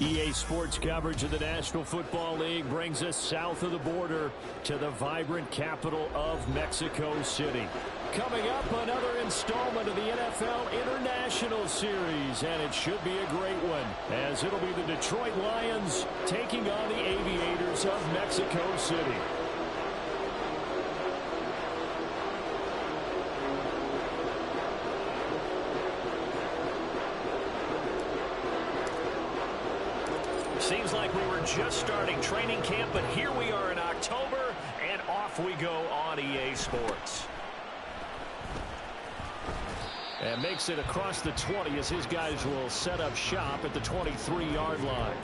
EA Sports coverage of the National Football League brings us south of the border to the vibrant capital of Mexico City. Coming up, another installment of the NFL International Series, and it should be a great one, as it'll be the Detroit Lions taking on the Aviators of Mexico City. Seems like we were just starting training camp, but here we are in October, and off we go on EA Sports. And makes it across the 20 as his guys will set up shop at the 23-yard line.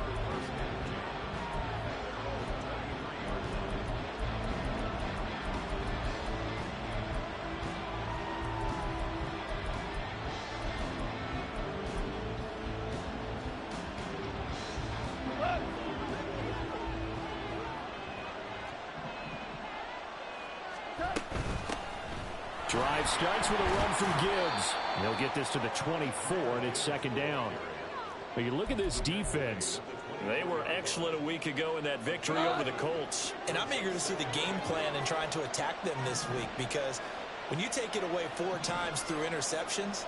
Drive starts with a run from Gibbs. They'll get this to the 24, and it's second down. But you look at this defense. They were excellent a week ago in that victory over the Colts. And I'm eager to see the game plan and trying to attack them this week, because when you take it away 4 times through interceptions,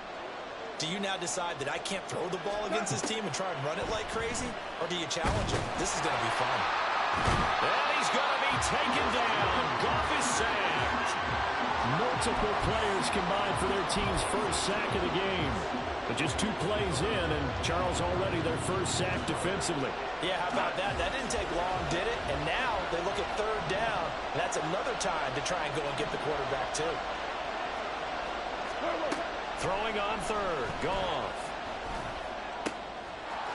do you now decide that I can't throw the ball against this team and try and run it like crazy? Or do you challenge him? This is going to be fun. And he's going to be taken down. Goff is sacked. Multiple players combined for their team's first sack of the game. But just 2 plays in, and Charles already their first sack defensively. Yeah, how about that? That didn't take long, did it? And now they look at third down, and that's another time to try and go and get the quarterback, too. Throwing on third. Goff.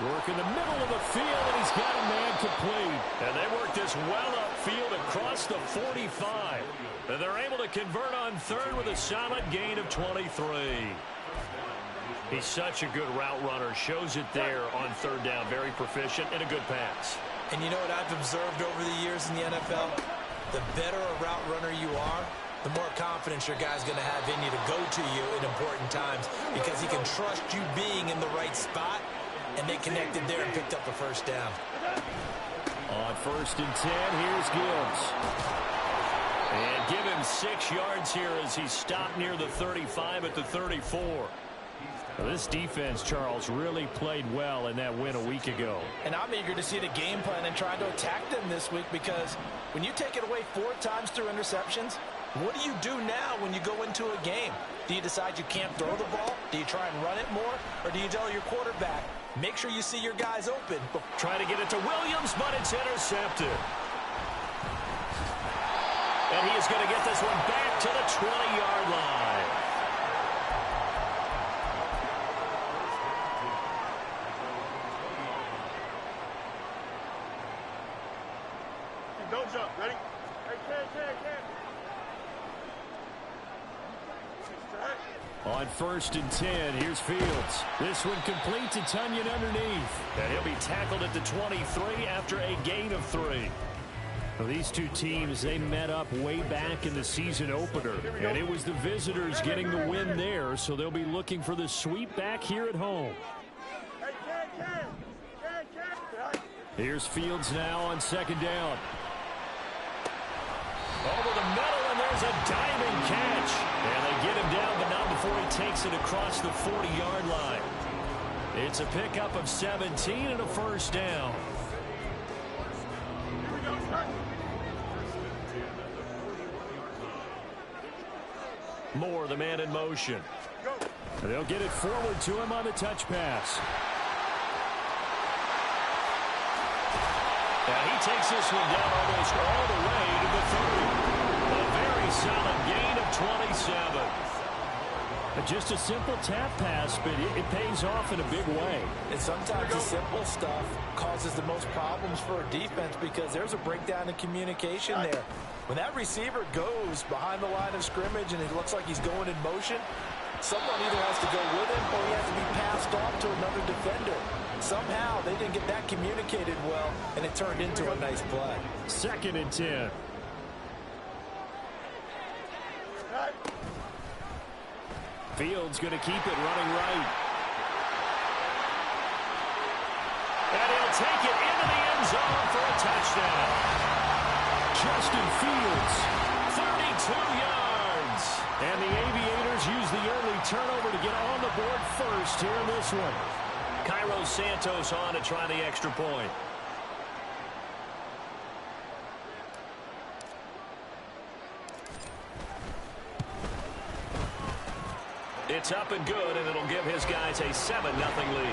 Work in the middle of the field, and he's got a man complete. And they work this well upfield across the 45. And they're able to convert on third with a solid gain of 23. He's such a good route runner. Shows it there on third down. Very proficient and a good pass. And you know what I've observed over the years in the NFL? The better a route runner you are, the more confidence your guy's going to have in you to go to you in important times, because he can trust you being in the right spot. And they connected there and picked up a first down. On 1st and 10, here's Gibbs. And give him 6 yards here as he stopped near the 35 at the 34. Now, this defense, Charles, really played well in that win a week ago. And I'm eager to see the game plan and try to attack them this week, because when you take it away 4 times through interceptions, what do you do now when you go into a game? Do you decide you can't throw the ball? Do you try and run it more? Or do you tell your quarterback, make sure you see your guys open? Trying to get it to Williams, but it's intercepted. And he is going to get this one back to the 20-yard line. Don't jump. Ready? On 1st and 10, here's Fields. This one complete to Tunyon underneath. And he'll be tackled at the 23 after a gain of 3. Well, these 2 teams, they met up way back in the season opener. And it was the visitors getting the win there, so they'll be looking for the sweep back here at home. Here's Fields now on 2nd down. Over the middle, and there's a diving catch. And they get him down, but not before he takes it across the 40-yard line. It's a pickup of 17 and a first down. Moore, the man in motion. They'll get it forward to him on the touch pass. And he takes this one down almost all the way to the 30. A very solid gain of 27. Just a simple tap pass, but it pays off in a big way. And sometimes the simple stuff causes the most problems for a defense, because there's a breakdown in communication there. When that receiver goes behind the line of scrimmage and it looks like he's going in motion, someone either has to go with him or he has to be passed off to another defender. Somehow they didn't get that communicated well, and it turned into a nice play. 2nd and 10. Fields going to keep it running right. And he'll take it into the end zone for a touchdown. Justin Fields, 32 yards. And the Aviators use the early turnover to get on the board first here in this one. Cairo Santos on to try the extra point. It's up and good, and it'll give his guys a 7-0 lead.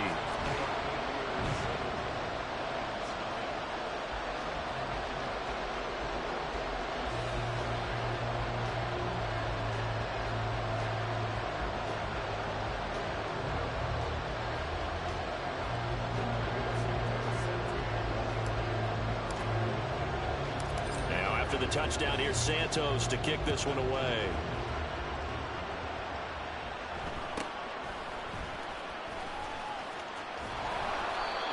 Now after the touchdown, here's Santos to kick this one away.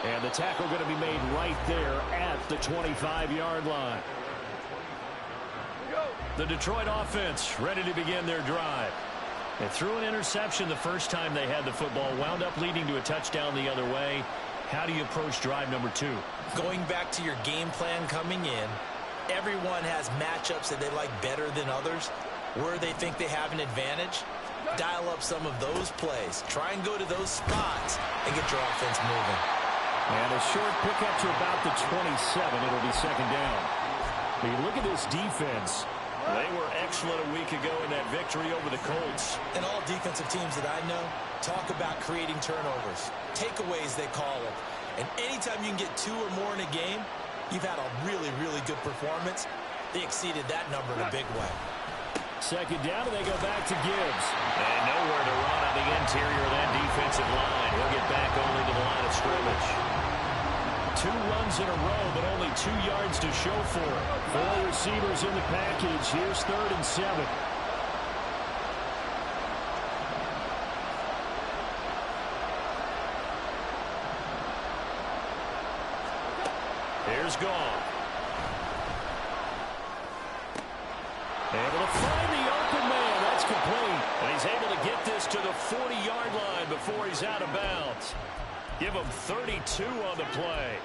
And the tackle going to be made right there at the 25-yard line. The Detroit offense ready to begin their drive. They threw an interception the first time they had the football, wound up leading to a touchdown the other way. How do you approach drive number 2? Going back to your game plan coming in, everyone has matchups that they like better than others, where they think they have an advantage. Dial up some of those plays. Try and go to those spots and get your offense moving. And a short pickup to about the 27. It'll be second down. But you look at this defense. They were excellent a week ago in that victory over the Colts. And all defensive teams that I know talk about creating turnovers. Takeaways, they call it. And anytime you can get 2 or more in a game, you've had a really, really good performance. They exceeded that number in a big way. Second down, and they go back to Gibbs. And nowhere to run on the interior of that defensive line. He'll get back only to the line of scrimmage. 2 runs in a row, but only 2 yards to show for it. 4 receivers in the package. Here's 3rd and 7. Here's Goff. Able to find the open man. That's complete. And he's able to get this to the 40-yard line before he's out of bounds. Give him 32 on the play.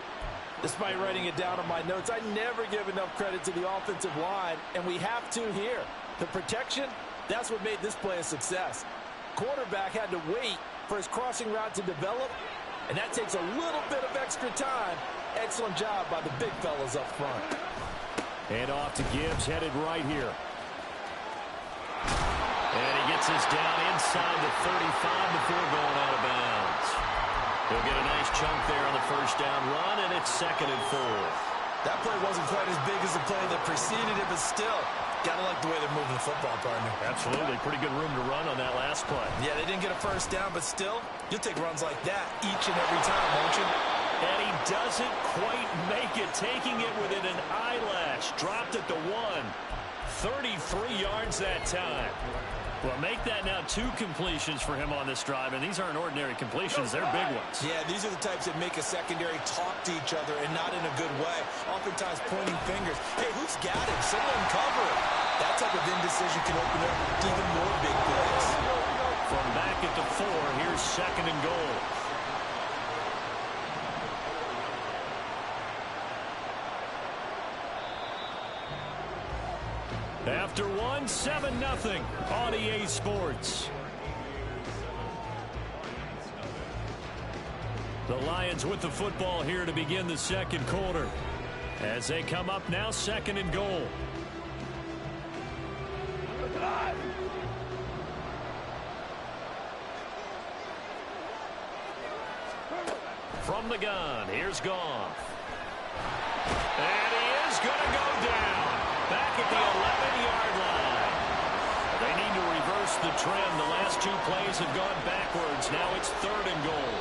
Despite writing it down on my notes, I never give enough credit to the offensive line, and we have to here. The protection, that's what made this play a success. Quarterback had to wait for his crossing route to develop, and that takes a little bit of extra time. Excellent job by the big fellas up front. And off to Gibbs, headed right here. And he gets this down inside the 35 before going out of bounds. He'll get a nice chunk there on the first down run, and it's 2nd and 4. That play wasn't quite as big as the play that preceded it, but still, gotta like the way they're moving the football, partner. Absolutely. Pretty good room to run on that last play. Yeah, they didn't get a first down, but still, you'll take runs like that each and every time, won't you? And he doesn't quite make it, taking it within an eyelash. Dropped at the 1. 33 yards that time. Well, make that now 2 completions for him on this drive, and these aren't ordinary completions. They're big ones. Yeah, these are the types that make a secondary talk to each other, and not in a good way. Oftentimes pointing fingers. Hey, who's got him? Someone cover it. That type of indecision can open up to even more big plays. From back at the 4, here's 2nd and goal. After 1, 7-0 on EA Sports. The Lions with the football here to begin the second quarter. As they come up now, 2nd and goal. From the gun, here's Goff. And he is going to go down. Back at the 11-yard line. They need to reverse the trend. The last 2 plays have gone backwards. Now it's 3rd and goal.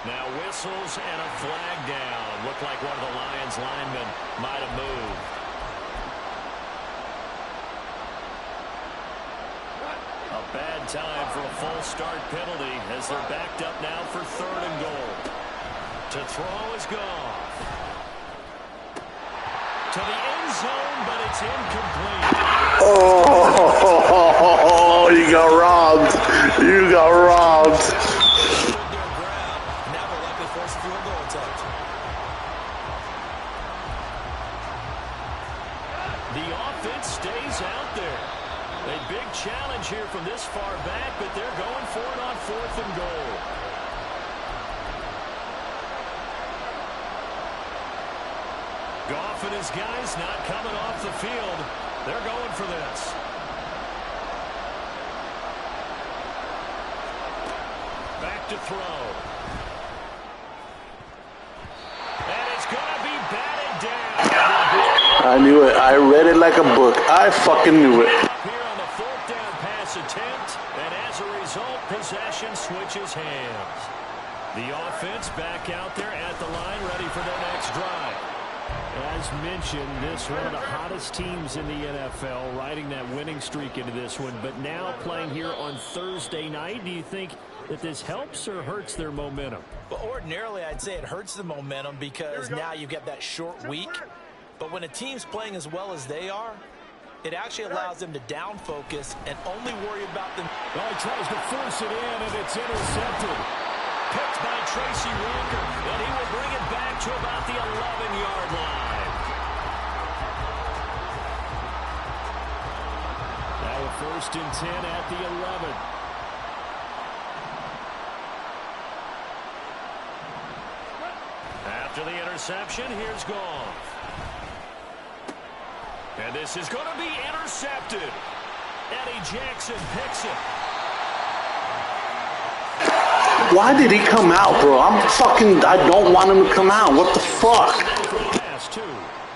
Now whistles and a flag down. Looked like one of the Lions linemen might have moved. A bad time for a false start penalty as they're backed up now for 3rd and goal. To throw is Goff. To the end zone, but it's incomplete. Oh, you got robbed. You got robbed. Now they'll likely force a field goal attempt. The offense stays out there. A big challenge here from this far back, but they're going for it on 4th and goal. Goff and his guys not coming off the field. They're going for this. Back to throw. And it's going to be batted down. I knew it. I read it like a book. I fucking knew it. Here on the 4th down pass attempt, and as a result, possession switches hands. The offense back out there at the line, ready for their next drive. As mentioned, this one of the hottest teams in the NFL, riding that winning streak into this one, but now playing here on Thursday night. Do you think that this helps or hurts their momentum? Well, ordinarily, I'd say it hurts the momentum because now you get that short week. But when a team's playing as well as they are, it actually allows them to down focus and only worry about them. Oh, he tries to force it in, and it's intercepted. Picked by Tracy Walker, and he will bring it back to about the 11-yard line. Now a 1st and 10 at the 11. After the interception, here's Goff. And this is going to be intercepted. Eddie Jackson picks it. Why did he come out, bro? I don't want him to come out. What the fuck?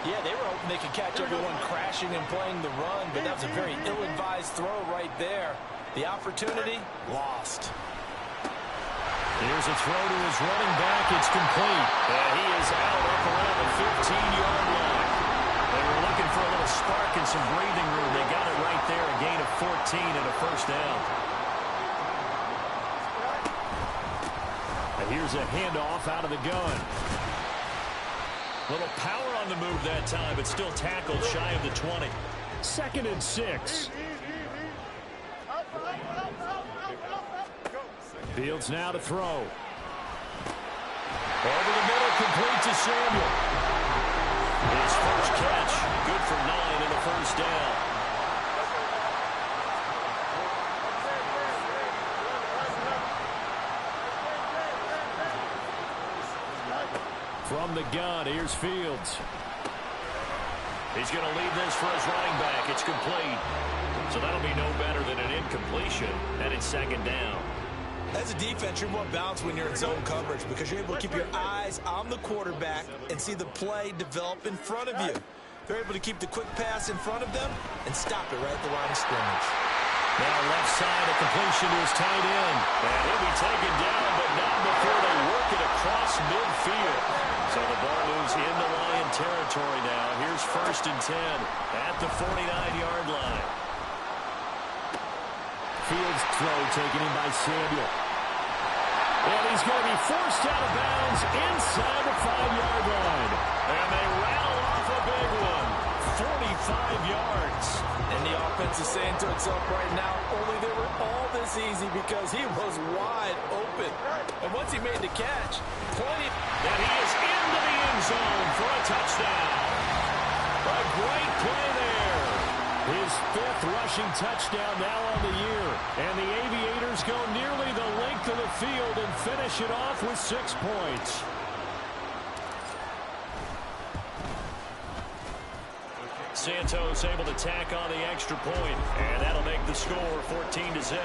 Yeah, they were hoping they could catch everyone crashing and playing the run, but that was a very ill-advised throw right there. The opportunity, lost. Here's a throw to his running back. It's complete. And he is out up around the 15-yard line. They were looking for a little spark and some breathing room. They got it right there, a gain of 14 and a 1st down. And here's a handoff out of the gun. Little power on the move that time, but still tackled shy of the 20. 2nd and 6. Fields now to throw. Over the middle, complete to Samuel. His first catch, good for 9 and a 1st down. From the gun, here's Fields. He's going to leave this for his running back. It's complete. So that'll be no better than an incompletion, and it's 2nd down. As a defense, you're more balanced when you're in zone coverage because you're able to keep your eyes on the quarterback and see the play develop in front of you. They're able to keep the quick pass in front of them and stop it right at the line of scrimmage. Now left side, a completion to his tight end. And he'll be taken down, but not before they work it across midfield. So the ball moves into Lion territory now. Here's 1st and 10 at the 49-yard line. Fields throw taken in by Samuel. And he's going to be forced out of bounds inside the 5-yard line. And they rattle off a big one. 45 yards. And the offense is saying to itself right now, only they were all this easy because he was wide open. And once he made the catch, plenty. And he is into the end zone for a touchdown. A great play there. His 5th rushing touchdown now on the year. And the Aviators go nearly the length of the field and finish it off with 6 points. Santos able to tack on the extra point, and that'll make the score 14-0.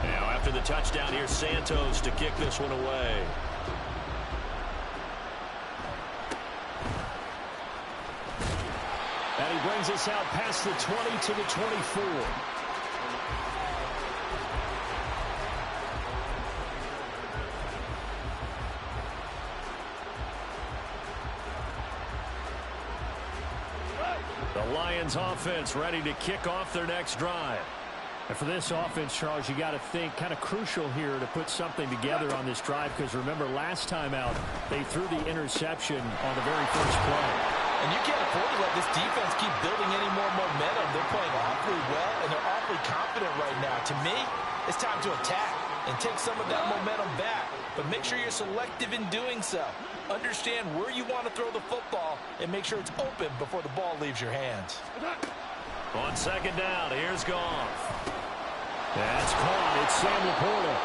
Now after the touchdown, here's Santos to kick this one away. And he brings us out past the 20 to the 24. The Lions offense ready to kick off their next drive. And for this offense, Charles, you got to think kind of crucial here to put something together on this drive because remember last time out they threw the interception on the very first play. And you can't afford to let this defense keep building any more momentum. They're playing awfully well and they're awfully confident confident right now. To me, it's time to attack and take some of that momentum back. But make sure you're selective in doing so. Understand where you want to throw the football and make sure it's open before the ball leaves your hands. On second down, here's Goff. That's caught. It's Sam Laporta.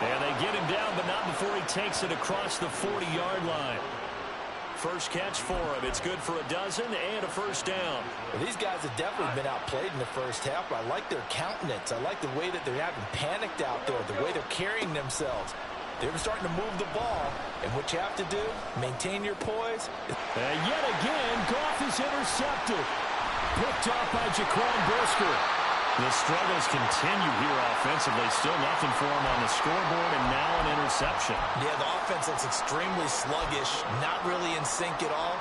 And they get him down, but not before he takes it across the 40-yard line. First catch for him. It's good for a dozen and a first down. Well, these guys have definitely been outplayed in the first half, but I like their countenance. I like the way that they're having panicked out there, the way they're carrying themselves. They're starting to move the ball, and what you have to do, maintain your poise. And yet again, Goff is intercepted. Picked off by Jaquan Brisker. The struggles continue here offensively. Still nothing for him on the scoreboard, and now an interception. Yeah, the offense looks extremely sluggish, not really in sync at all.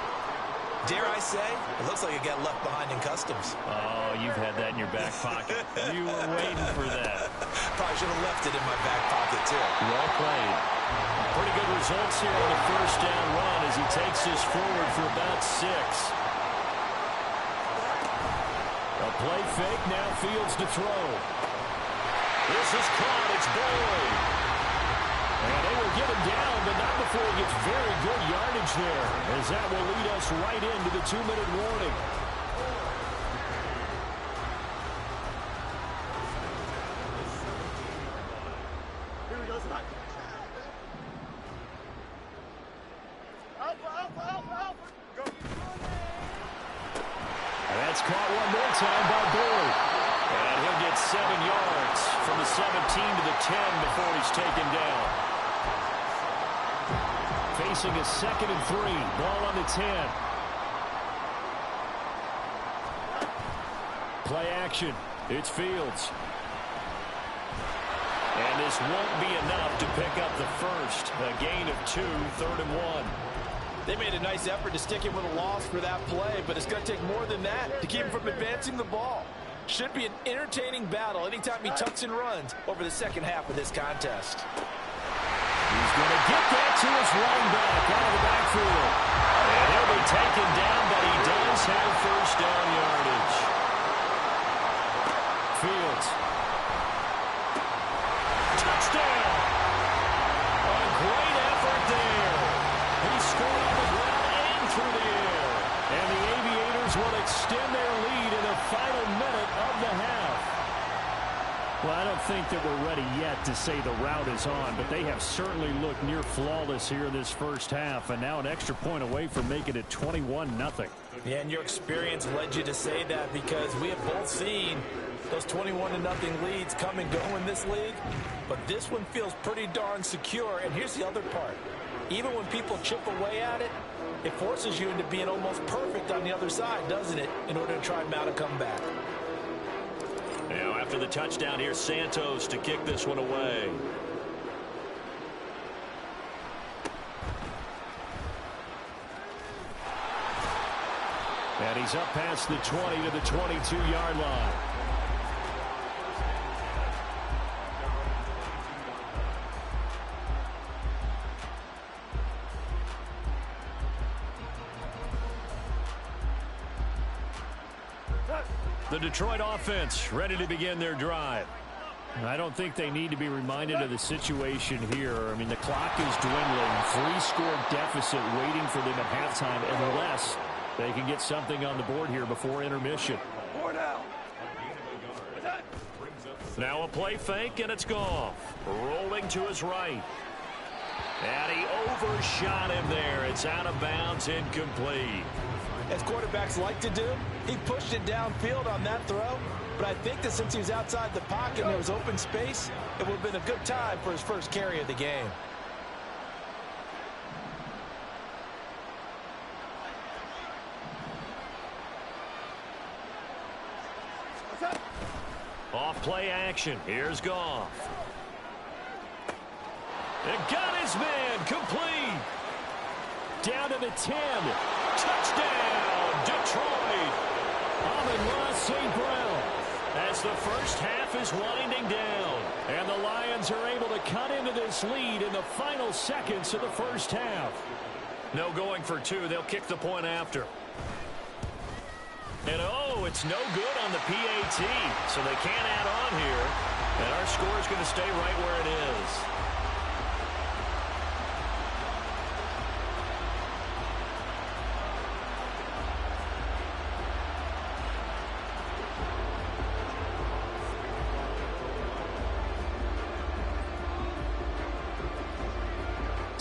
Dare I say, it looks like it got left behind in customs. Oh, you've had that in your back pocket. You were waiting for that. Probably should have left it in my back pocket, too. Well played. Pretty good results here on the first down run as he takes this forward for about 6. A play fake, now Fields to throw. This is caught, it's Boyd. And they will get him down, but not before he gets very good yardage there, as that will lead us right into the 2-minute warning. Here we go, Scott. Alpha. Go. And that's caught one more time by Boyd. And he'll get 7 yards from the 17 to the 10 before he's taken down. Facing a 2nd and 3. Ball on the 10. Play action. It's Fields. And this won't be enough to pick up the first. A gain of 2, 3rd and 1. They made a nice effort to stick him with a loss for that play, but it's going to take more than that to keep him from advancing the ball. Should be an entertaining battle anytime he tucks and runs over the second half of this contest. He's going to get that to his running back out of the backfield. And he'll be taken down, but he does have first down yardage. Fields. Touchdown. A great effort there. He scored on the ground and through the air. And the Aviators will extend their lead in the final minute of the half. Well, I don't think that we're ready yet to say the route is on, but they have certainly looked near flawless here in this first half, and now an extra point away from making it 21-0. Yeah, and your experience led you to say that because we have both seen those 21-0 leads come and go in this league, but this one feels pretty darn secure. And here's the other part. Even when people chip away at it, it forces you into being almost perfect on the other side, doesn't it, in order to try and mount a comeback. Now, after the touchdown, here's Santos to kick this one away. And he's up past the 20 to the 22-yard line. The Detroit offense ready to begin their drive. I don't think they need to be reminded of the situation here. I mean, the clock is dwindling. 3-score deficit waiting for them at halftime unless they can get something on the board here before intermission. Now a play fake, and it's Goff. Rolling to his right. And he overshot him there. It's out of bounds, incomplete. As quarterbacks like to do, he pushed it downfield on that throw. But I think that since he was outside the pocket and there was open space, it would have been a good time for his first carry of the game. Off play action. Here's Goff. It got his man complete. Down to the 10. Touchdown, Detroit. Amon-Ra St. Brown. As the first half is winding down. And the Lions are able to cut into this lead in the final seconds of the first half. No going for 2. They'll kick the point after. And oh, So it's no good on the PAT. So they can't add on here. And our score is going to stay right where it is.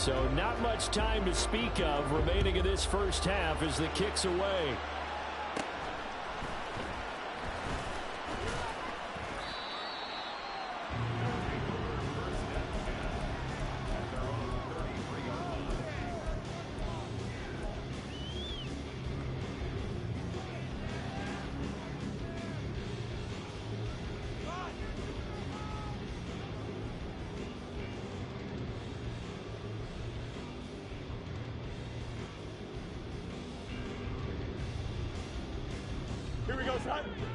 So not much time to speak of remaining in this first half as the kick's away.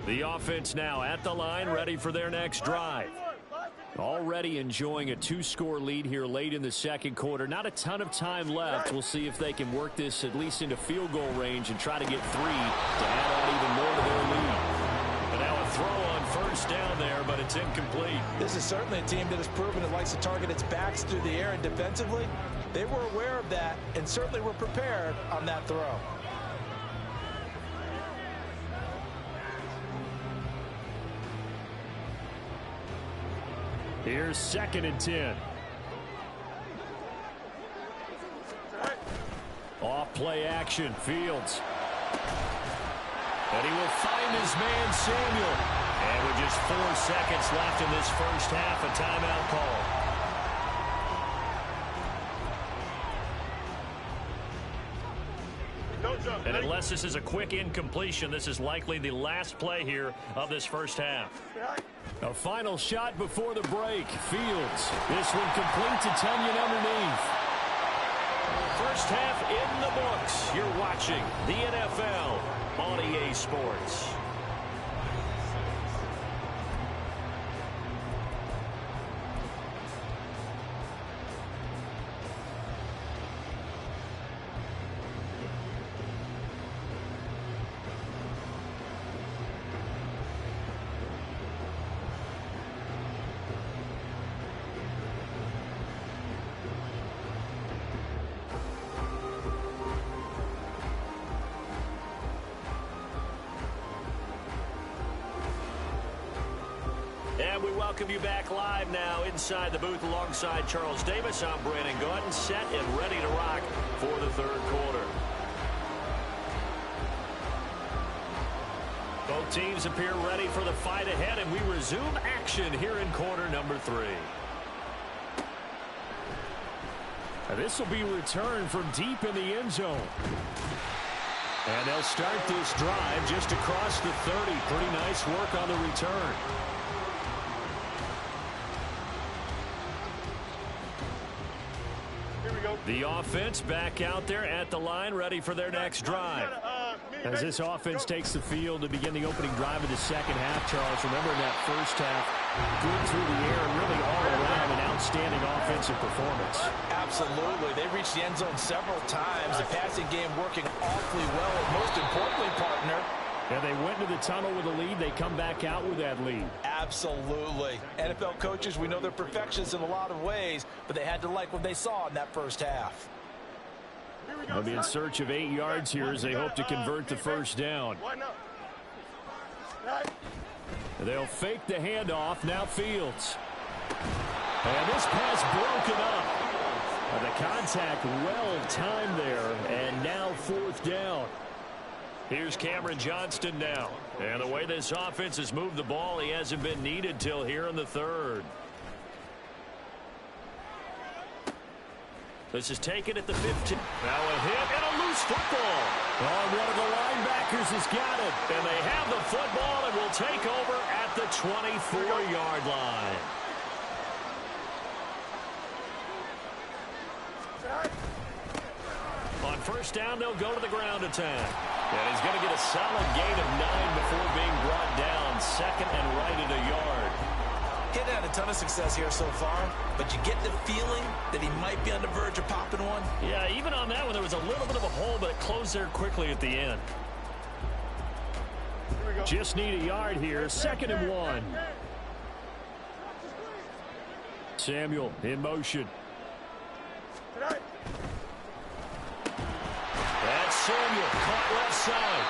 The offense now at the line, ready for their next drive. Already enjoying a 2-score lead here late in the second quarter. Not a ton of time left. We'll see if they can work this at least into field goal range and try to get 3 to add on even more to their lead. But now a throw on first down there, but it's incomplete. This is certainly a team that has proven it likes to target its backs through the air, and defensively, they were aware of that and certainly were prepared on that throw. Here's 2nd and 10. Off play action, Fields. And he will find his man, Samuel. And with just 4 seconds left in this first half, a timeout call. And unless this is a quick incompletion, this is likely the last play here of this first half. A final shot before the break. Fields. This one complete to Tunyon underneath. First half in the books. You're watching the NFL on EA Sports. And we welcome you back live now inside the booth alongside Charles Davis. I'm Brandon Gordon, set and ready to rock for the third quarter. Both teams appear ready for the fight ahead, and we resume action here in quarter number 3. And this will be returned from deep in the end zone. And they'll start this drive just across the 30. Pretty nice work on the return. The offense back out there at the line, ready for their next drive. As this offense takes the field to begin the opening drive of the second half, Charles, remember in that first half, good through the air and really all around an outstanding offensive performance. Absolutely. They reached the end zone several times. The passing game working awfully well. And most importantly, partner, yeah, they went to the tunnel with a lead. They come back out with that lead. Absolutely. NFL coaches, we know they're perfectionists in a lot of ways, but they had to like what they saw in that first half. They'll be in search of 8 yards here as they hope to convert the first down. They'll fake the handoff. Now Fields. And this pass broken up. The contact well timed there, and now 4th down. Here's Cameron Johnston now. And the way this offense has moved the ball, he hasn't been needed till here in the 3rd. This is taken at the 15. Now a hit and a loose football. Oh, one of the linebackers has got it. And they have the football and will take over at the 24-yard line. On first down, they'll go to the ground attack. And he's going to get a solid gain of 9 before being brought down. 2nd and right at a yard. He's had a ton of success here so far, but you get the feeling that he might be on the verge of popping one. Yeah, even on that one, there was a little bit of a hole, but it closed there quickly at the end. Here we go. Just need a yard here. 2nd and 1. Samuel in motion. That's Samuel caught left side.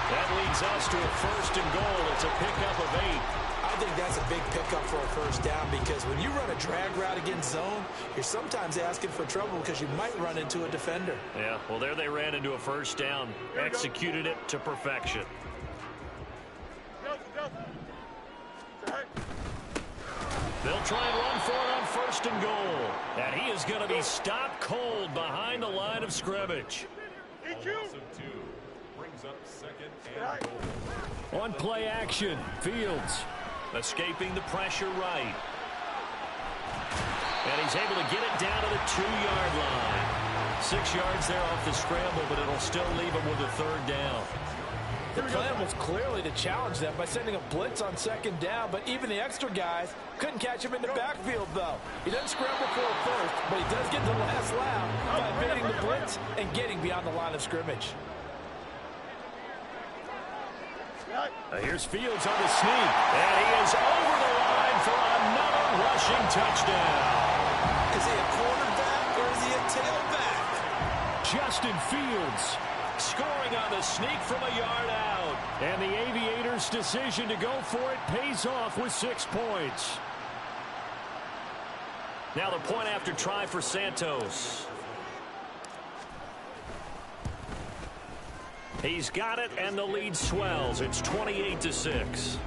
That leads us to a 1st and goal. It's a pickup of 8. I think that's a big pickup for a 1st down because when you run a drag route against zone, you're sometimes asking for trouble because you might run into a defender. Yeah, well, there they ran into a 1st down. Executed it to perfection. They'll try and run for it on 1st and goal. And he is going to be stopped cold behind the line of scrimmage. Brings up 2nd and goal. On play action, Fields escaping the pressure right. And he's able to get it down to the 2-yard line. 6 yards there off the scramble, but it'll still leave him with a 3rd down. The plan was clearly to challenge them by sending a blitz on 2nd down, but even the extra guys couldn't catch him in the backfield, though. He doesn't scramble for a 1st, but he does get the last lap by evading the blitz and getting beyond the line of scrimmage. Here's Fields on the sneak, and he is over the line for another rushing touchdown. Is he a quarterback or is he a tailback? Justin Fields scoring on the sneak from a yard out. And the Aviators' decision to go for it pays off with 6 points. Now the point after try for Santos. He's got it, and the lead swells. It's 28-6.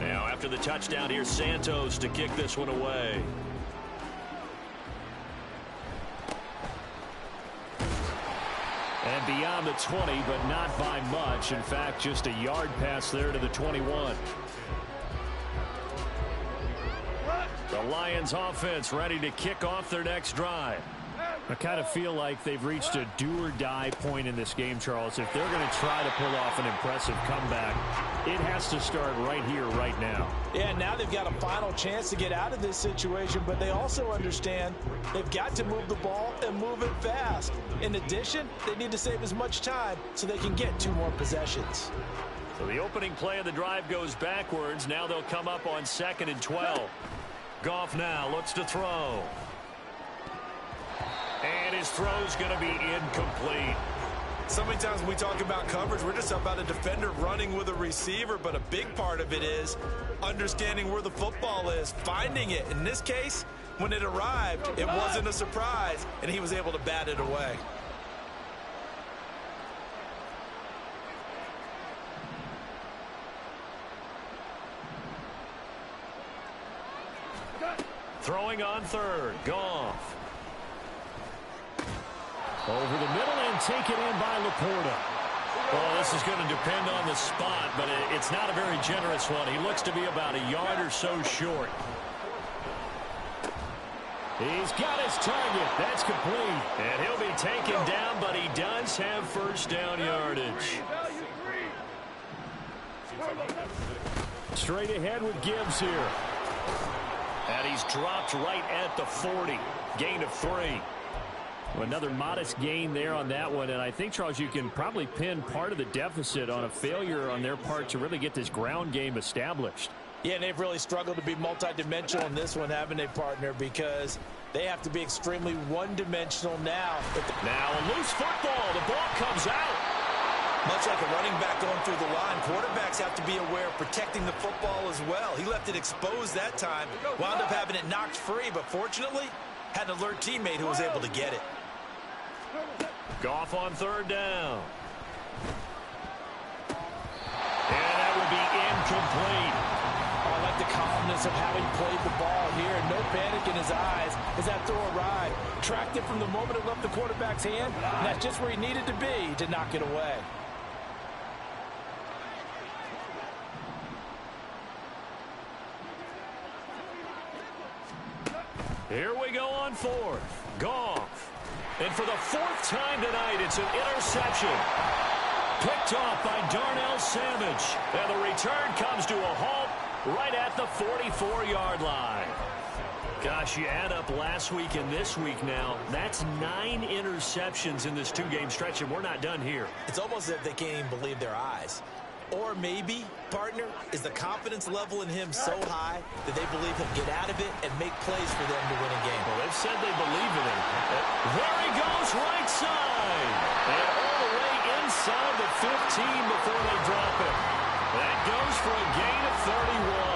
Now after the touchdown, here's Santos to kick this one away. And beyond the 20, but not by much. In fact, just a yard pass there to the 21. The Lions offense ready to kick off their next drive. I kind of feel like they've reached a do-or-die point in this game, Charles. If they're going to try to pull off an impressive comeback, it has to start right here, right now. Yeah, now they've got a final chance to get out of this situation, but they also understand they've got to move the ball and move it fast. In addition, they need to save as much time so they can get 2 more possessions. So the opening play of the drive goes backwards. Now they'll come up on 2nd and 12. Goff now looks to throw. And his throw's going to be incomplete. So many times when we talk about coverage, we're just about a defender running with a receiver, but a big part of it is understanding where the football is, finding it. In this case, when it arrived, it wasn't a surprise, and he was able to bat it away. Throwing on 3rd, Goff. Over the middle and taken in by Laporta. Well, this is going to depend on the spot, but it's not a very generous one. He looks to be about a yard or so short. He's got his target. That's complete. And he'll be taken down, but he does have 1st down yardage. Straight ahead with Gibbs here. And he's dropped right at the 40. Gain of 3. Another modest gain there on that one, and I think, Charles, you can probably pin part of the deficit on a failure on their part to really get this ground game established. Yeah, and they've really struggled to be multidimensional in this one, haven't they, partner, because they have to be extremely one-dimensional now. Now a loose football. The ball comes out. Much like a running back going through the line, quarterbacks have to be aware of protecting the football as well. He left it exposed that time, wound up having it knocked free, but fortunately had an alert teammate who was able to get it. Goff on 3rd down. And that will be incomplete. I like the calmness of how he played the ball here. No panic in his eyes as that throw arrived. Tracked it from the moment it left the quarterback's hand. And that's just where he needed to be to knock it away. Here we go on 4th. Goff. And for the 4th time tonight, it's an interception. Picked off by Darnell Savage. And the return comes to a halt right at the 44-yard line. Gosh, you add up last week and this week now, that's 9 interceptions in this 2-game stretch, and we're not done here. It's almost as if they can't even believe their eyes. Or maybe, partner, is the confidence level in him so high that they believe he'll get out of it and make plays for them to win a game. Well, they've said they believe in him. There he goes, right side. And all the way inside the 15 before they drop it. That goes for a gain of 31.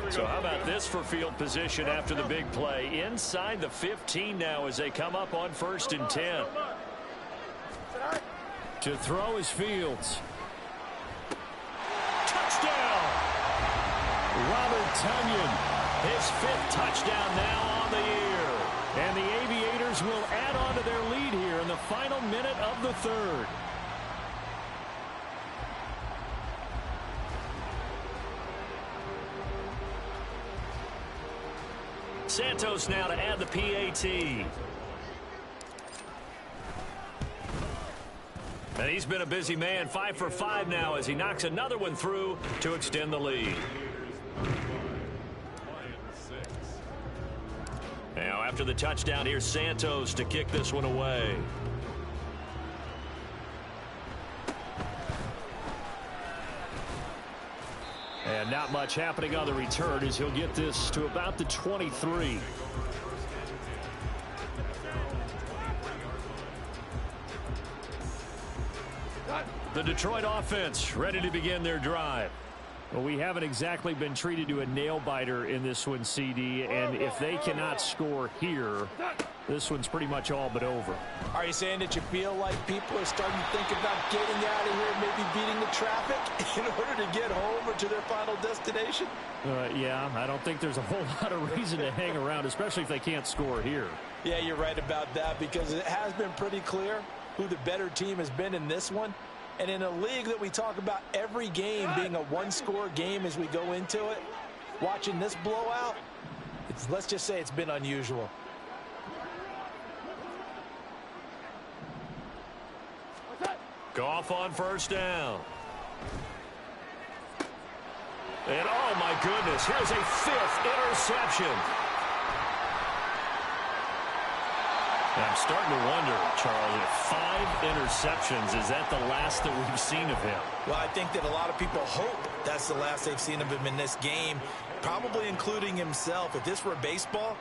So how about this for field position after the big play? Inside the 15 now as they come up on 1st and 10. To throw is Fields. Touchdown! Robert Tonyan, his 5th touchdown now on the year. And the Aviators will add on to their lead here in the final minute of the 3rd. Santos now to add the PAT. And he's been a busy man, 5 for 5 now as he knocks another one through to extend the lead. Now after the touchdown, here's Santos to kick this one away. And not much happening on the return as he'll get this to about the 23. The Detroit offense ready to begin their drive. Well, we haven't exactly been treated to a nail-biter in this one, CD, and if they cannot score here, this one's pretty much all but over. Are you saying that you feel like people are starting to think about getting out of here, maybe beating the traffic in order to get home or to their final destination? Yeah, I don't think there's a whole lot of reason to hang around, especially if they can't score here. Yeah, you're right about that because it has been pretty clear who the better team has been in this one. And in a league that we talk about every game being a one-score game as we go into it, watching this blowout, let's just say it's been unusual. Goff on 1st down. And oh my goodness, here's a 5th interception. And I'm starting to wonder, Charles, if 5 interceptions, is that the last that we've seen of him? Well, I think that a lot of people hope that's the last they've seen of him in this game, probably including himself. If this were baseball,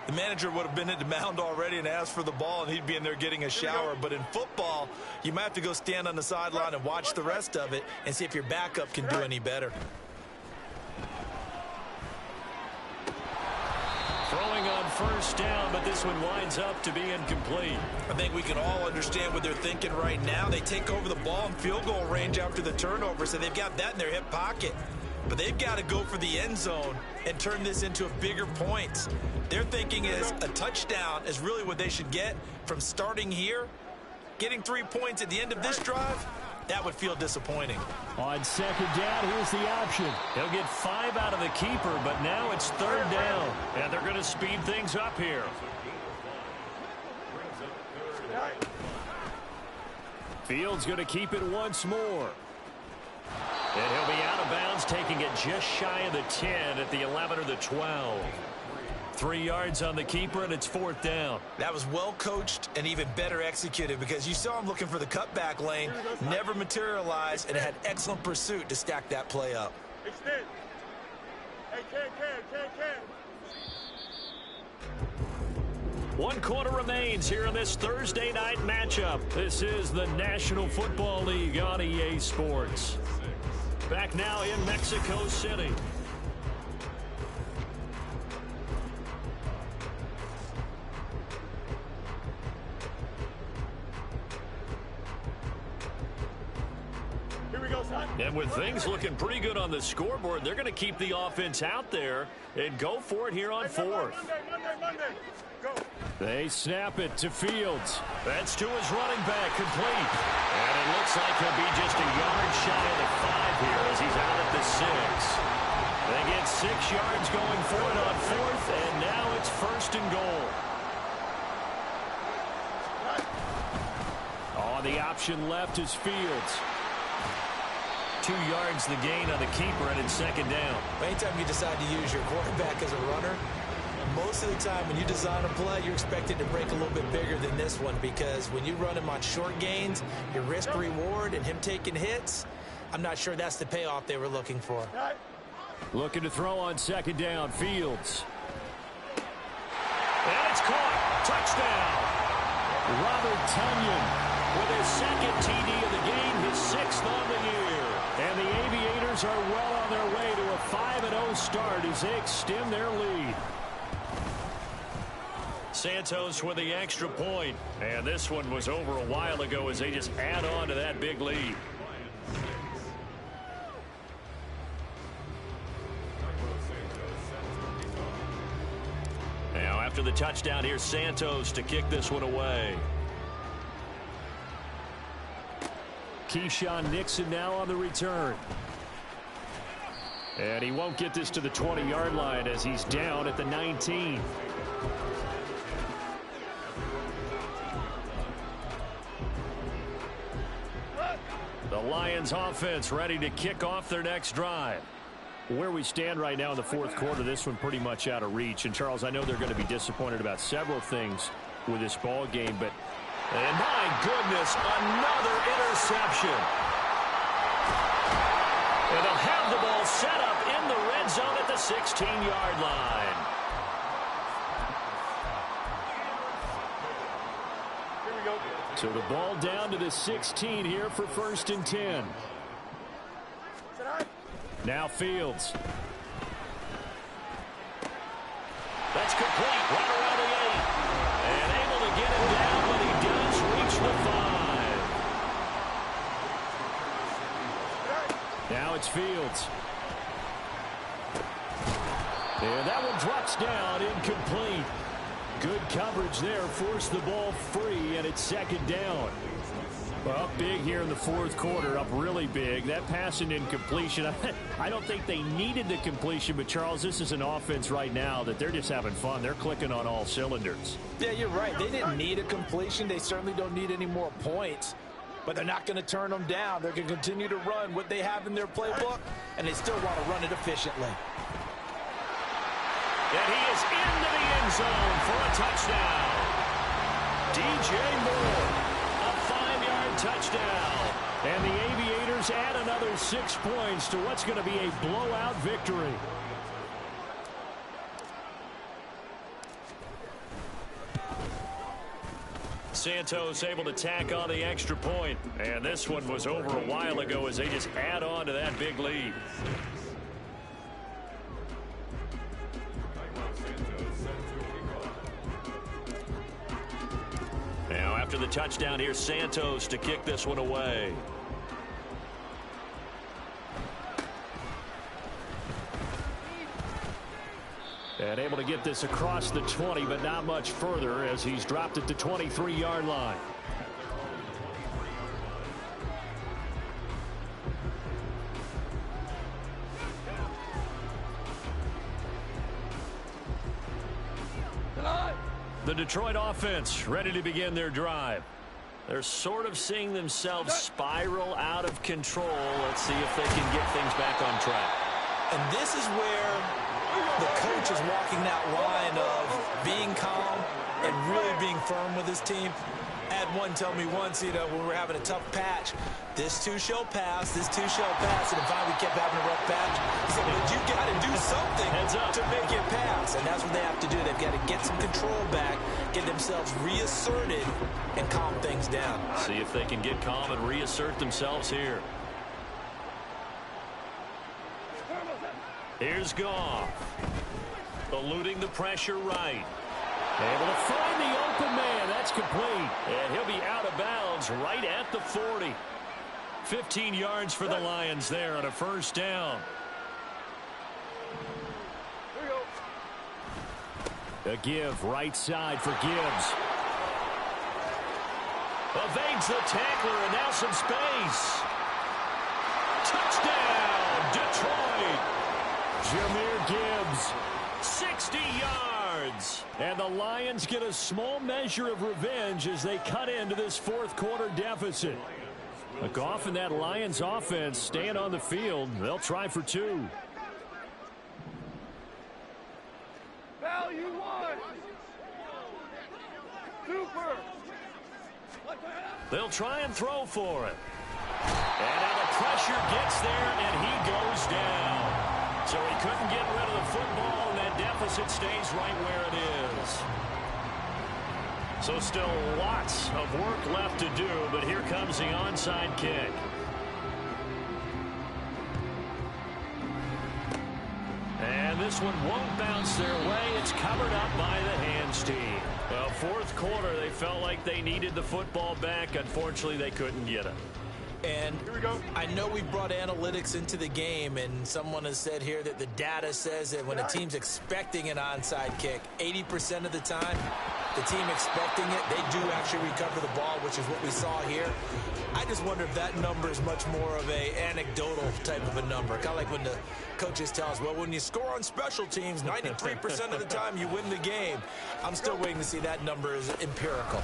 the manager would have been at the mound already and asked for the ball, and he'd be in there getting a shower. But in football, you might have to go stand on the sideline and watch the rest of it and see if your backup can do any better. Throwing on 1st down, but this one winds up to be incomplete. I think we can all understand what they're thinking right now. They take over the ball in field goal range after the turnover, so they've got that in their hip pocket. But they've got to go for the end zone and turn this into a bigger point. Their thinking is a touchdown is really what they should get from starting here. Getting 3 points at the end of this drive, that would feel disappointing. On 2nd down, here's the option. He'll get 5 out of the keeper, but now it's 3rd down. And they're going to speed things up here. Fields going to keep it once more. And he'll be out of bounds, taking it just shy of the 10 at the 11 or the 12. 3 yards on the keeper, and it's 4th down. That was well coached and even better executed because you saw him looking for the cutback lane, never materialized, and had excellent pursuit to stack that play up. Extend. Hey, can. 1 quarter remains here in this Thursday night matchup. This is the National Football League on EA Sports. Back now in Mexico City. Here we go, And with things looking pretty good on the scoreboard, they're going to keep the offense out there and go for it here on fourth. Monday. Go. They snap it to Fields. That's to his running back, complete. And it looks like he'll be just a yard shy of the 5 here as he's out at the 6. They get 6 yards going for it on fourth, and now it's first and goal. On the option left is Fields. 2 yards the gain on the keeper, and it's second down. Anytime you decide to use your quarterback as a runner, most of the time when you design a play, you're expected to break a little bit bigger than this one, because when you run him on short gains, your risk-reward and him taking hits, I'm not sure that's the payoff they were looking for. Looking to throw on second down, Fields. And it's caught. Touchdown. Robert Tonyan with his second TD of the game, his 6th on the year. And the Aviators are well on their way to a 5-0 start as they extend their lead. Santos with the extra point. And this one was over a while ago as they just add on to that big lead. Now after the touchdown, here's Santos to kick this one away. Keyshawn Nixon now on the return. And he won't get this to the 20-yard line as he's down at the 19. The Lions offense ready to kick off their next drive. Where we stand right now in the fourth quarter, this one pretty much out of reach. And, Charles, I know they're going to be disappointed about several things with this ball game, but and my goodness, another interception. And they'll have the ball set up in the red zone at the 16-yard line. Here we go. So the ball down to the 16 here for first and 10. Now Fields. That's complete right around the 8. And able to get him down, but he does reach the 5. Now it's Fields. And that one drops down, incomplete. Good coverage there, forced the ball free, and it's second down. Well, up big here in the fourth quarter, up really big. That pass and incompletion, I don't think they needed the completion, but Charles, this is an offense right now that they're just having fun. They're clicking on all cylinders. Yeah, you're right. They didn't need a completion. They certainly don't need any more points, but they're not going to turn them down. They're going to continue to run what they have in their playbook, and they still want to run it efficiently. And he is into the end zone for a touchdown. DJ Moore. Touchdown. And the Aviators add another 6 points to what's going to be a blowout victory. Santos able to tack on the extra point. And this one was over a while ago as they just add on to that big lead. Now after the touchdown, here's Santos to kick this one away. And able to get this across the 20, but not much further as he's dropped at the 23-yard line. The Detroit offense ready to begin their drive. They're sort of seeing themselves spiral out of control. Let's see if they can get things back on track. And this is where the coach is walking that line of being calm and really being firm with his team. I had one tell me once, when we were having a tough patch, this too shall pass, this too shall pass. And if we kept having a rough patch, he said, but you got to do something to make it pass. And that's what they have to do. They've got to get some control back, get themselves reasserted, and calm things down. See if they can get calm and reassert themselves here. Here's Goff. Eluding the pressure right. Able to find the open man. That's complete. And he'll be out of bounds right at the 40. 15 yards for the Lions there on a first down. Here we go. A give right side for Gibbs. Evades the tackler, and now some space. Touchdown, Detroit. Jahmyr Gibbs, 60 yards. And the Lions get a small measure of revenge as they cut into this fourth quarter deficit. Goff and that Lions offense staying on the field. They'll try for two. Value one. Super. They'll try and throw for it. And now the pressure gets there, and he goes down. So he couldn't get rid of the football, and that deficit stays right where it is. So still lots of work left to do, but here comes the onside kick. And this one won't bounce their way. It's covered up by the hands team. Well, fourth quarter, they felt like they needed the football back. Unfortunately, they couldn't get it. And here we go. I know we brought analytics into the game, and someone has said here that the data says that when a team's expecting an onside kick, 80% of the time, the team expecting it, they do actually recover the ball, which is what we saw here. I just wonder if that number is much more of a anecdotal type of a number. Kind of like when the coaches tell us, well, when you score on special teams, 93% of the time you win the game. I'm still waiting to see that number is empirical.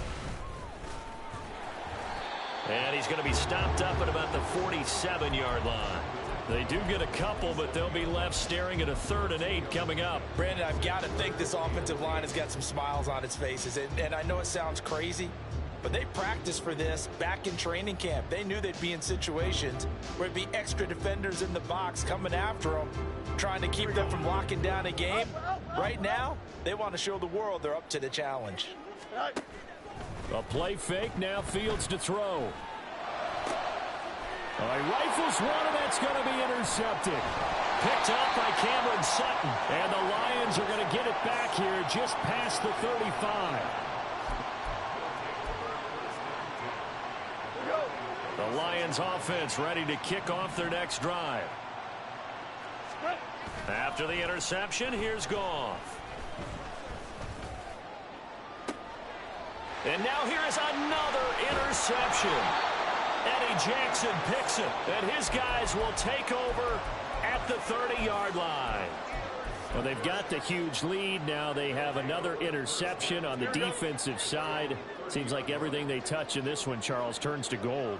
And he's going to be stopped up at about the 47-yard line. They do get a couple, but they'll be left staring at a 3rd and 8 coming up. Brandon, I've got to think this offensive line has got some smiles on its faces. And I know it sounds crazy, but they practiced for this back in training camp. They knew they'd be in situations where it'd be extra defenders in the box coming after them, trying to keep them from locking down a game. Right now, they want to show the world they're up to the challenge. A play fake, now Fields to throw. He rifles one, and that's going to be intercepted. Picked up by Cameron Sutton, and the Lions are going to get it back here just past the 35. The Lions offense ready to kick off their next drive. After the interception, here's Goff. And now here is another interception. Eddie Jackson picks it, and his guys will take over at the 30-yard line. Well, they've got the huge lead. Now they have another interception on the defensive side. Seems like everything they touch in this one, Charles, turns to gold.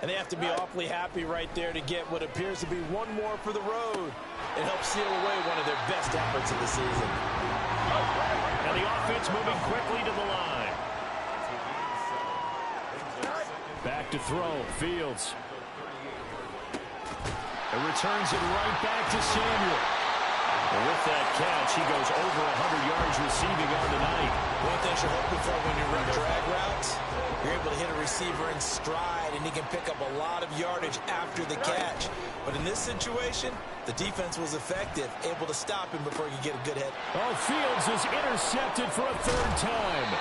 And they have to be awfully happy right there to get what appears to be one more for the road. It helps seal away one of their best efforts of the season. And the offense moving quickly to the line. Back to throw, Fields. It returns it right back to Samuel. And with that catch, he goes over 100 yards receiving on the night. One thing you're hoping for when you run drag routes, you're able to hit a receiver in stride, and he can pick up a lot of yardage after the catch. But in this situation, the defense was effective, able to stop him before he could get a good hit. Oh, Fields is intercepted for a 3rd time.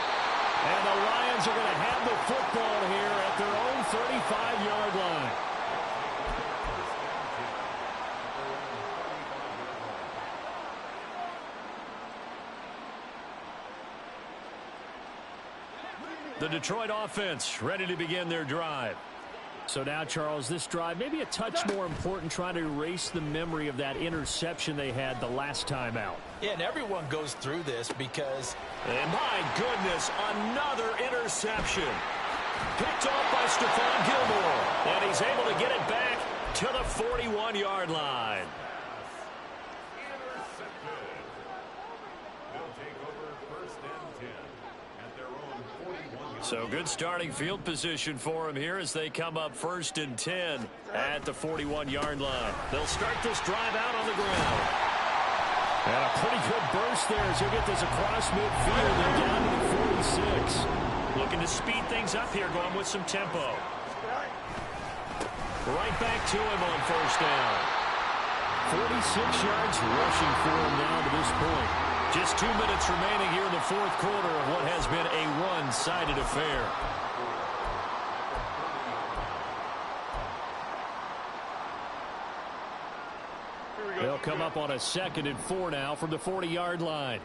And the Lions are going to have the football here at their own 35-yard line. The Detroit offense ready to begin their drive. So now, Charles, this drive maybe a touch more important, trying to erase the memory of that interception they had the last time out. Yeah, and everyone goes through this because... And my goodness, another interception. Picked off by Stephon Gilmore. And he's able to get it back to the 41-yard line. So good starting field position for him here as they come up 1st and 10 at the 41-yard line. They'll start this drive out on the ground. And a pretty good burst there as he'll get this across midfield and down to the 46. Looking to speed things up here, going with some tempo. Right back to him on 1st down. 46 yards rushing for him now to this point. Just 2 minutes remaining here in the fourth quarter of what has been a one-sided affair. come up on a 2nd and 4 now from the 40-yard line.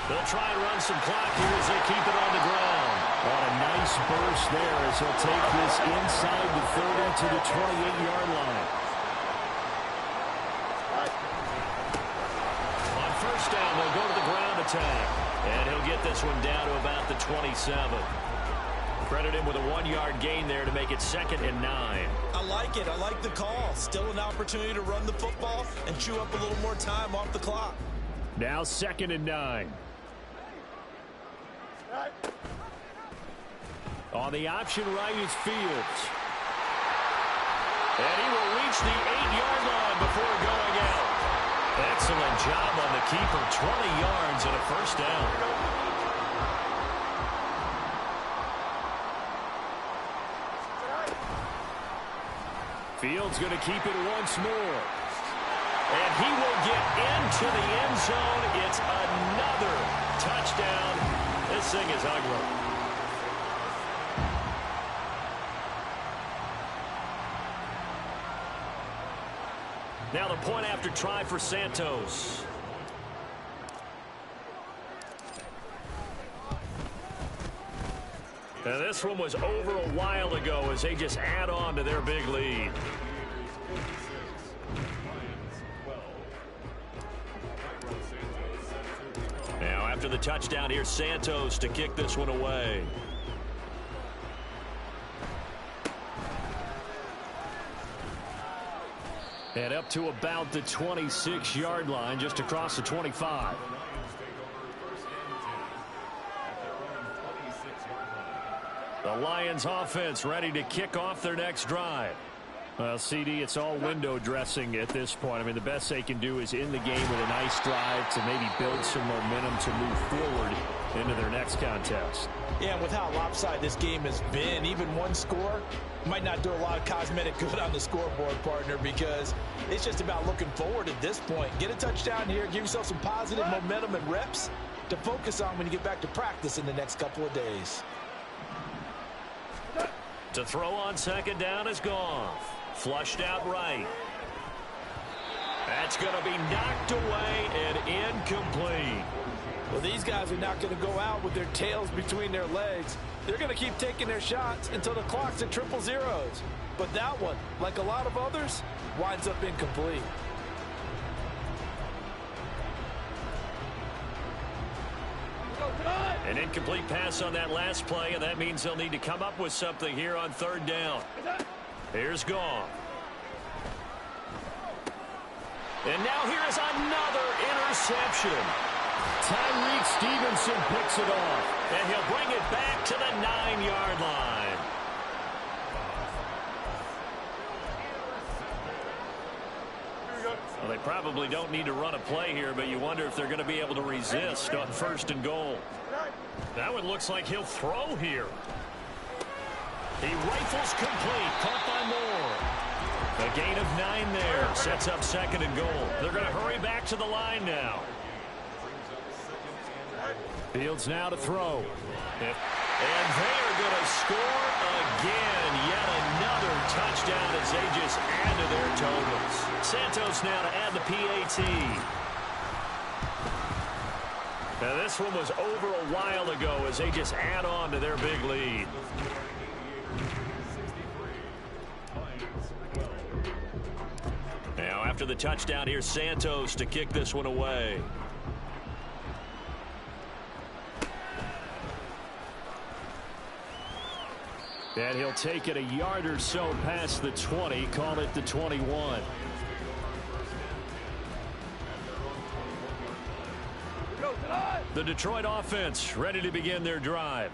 They'll try and run some clock here as they keep it on the ground. What a nice burst there as he'll take this inside the 30 to the 28-yard line. On first down, they'll go to the ground attack. And he'll get this one down to about the 27. Credit him with a 1-yard gain there to make it 2nd and 9. I like it. I like the call. Still an opportunity to run the football and chew up a little more time off the clock. Now 2nd and 9. On the option right is Fields. And he will reach the 8-yard line before going out. Excellent job on the keeper. 20 yards and a first down. Fields going to keep it once more. And he will get into the end zone. It's another touchdown. This thing is ugly. Now the point after try for Santos. Now this one was over a while ago as they just add on to their big lead. Now after the touchdown, here's Santos to kick this one away. And up to about the 26-yard line, just across the 25. The Lions offense ready to kick off their next drive. Well, CD, it's all window dressing at this point. I mean, the best they can do is in the game with a nice drive to maybe build some momentum to move forward into their next contest. Yeah, with how lopsided this game has been, even one score might not do a lot of cosmetic good on the scoreboard, partner, because it's just about looking forward at this point. Get a touchdown here, give yourself some positive momentum and reps to focus on when you get back to practice in the next couple of days. To throw on 2nd down is gone. Flushed out right. That's going to be knocked away and incomplete. Well, these guys are not going to go out with their tails between their legs. They're going to keep taking their shots until the clock's at 000. But that one, like a lot of others, winds up incomplete. An incomplete pass on that last play, and that means they'll need to come up with something here on 3rd down. Here's Goff. And now here is another interception. Tyreek Stevenson picks it off, and he'll bring it back to the 9-yard line. Well, they probably don't need to run a play here, but you wonder if they're going to be able to resist on 1st and goal. That one looks like he'll throw here. He rifles complete, caught by Moore. A gain of 9 there, sets up 2nd and goal. They're going to hurry back to the line now. Fields now to throw. And they are going to score again. Yet another touchdown as they just add to their totals. Santos now to add the PAT. Now this one was over a while ago as they just add on to their big lead. Now after the touchdown, here's Santos to kick this one away. And he'll take it a yard or so past the 20, call it the 21. The Detroit offense ready to begin their drive.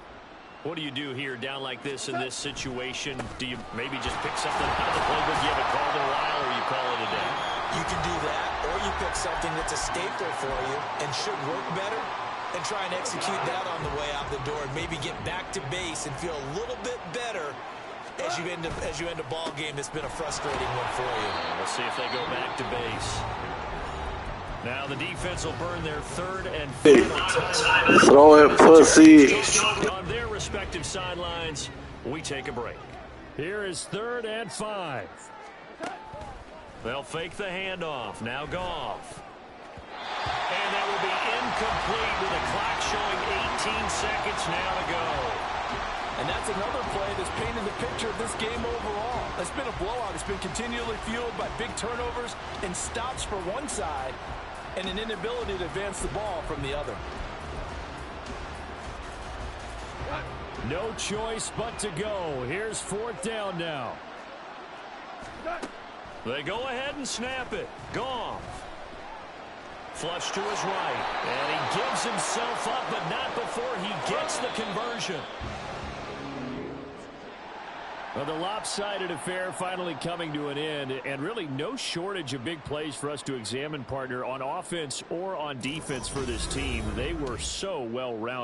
What do you do here down like this in this situation? Do you maybe just pick something out of the playbook you haven't called in a while, or you call it a day? You can do that, or you pick something that's a staple for you and should work better, and try and execute that on the way out the door, and maybe get back to base and feel a little bit better as you end a ball game that's been a frustrating one for you. We'll see if they go back to base. Now the defense will burn their 3rd and final time. Throw it, pussy. On their respective sidelines, we take a break. Here is 3rd and 5. They'll fake the handoff. Now Goff. And that will be incomplete with the clock showing 18 seconds now to go. And that's another play that's painted the picture of this game overall. It's been a blowout. It's been continually fueled by big turnovers and stops for one side and an inability to advance the ball from the other. No choice but to go. Here's 4th down now. They go ahead and snap it. Goff. Flush to his right. And he gives himself up, but not before he gets the conversion. Well, the lopsided affair finally coming to an end, and really no shortage of big plays for us to examine, partner, on offense or on defense for this team. They were so well-rounded.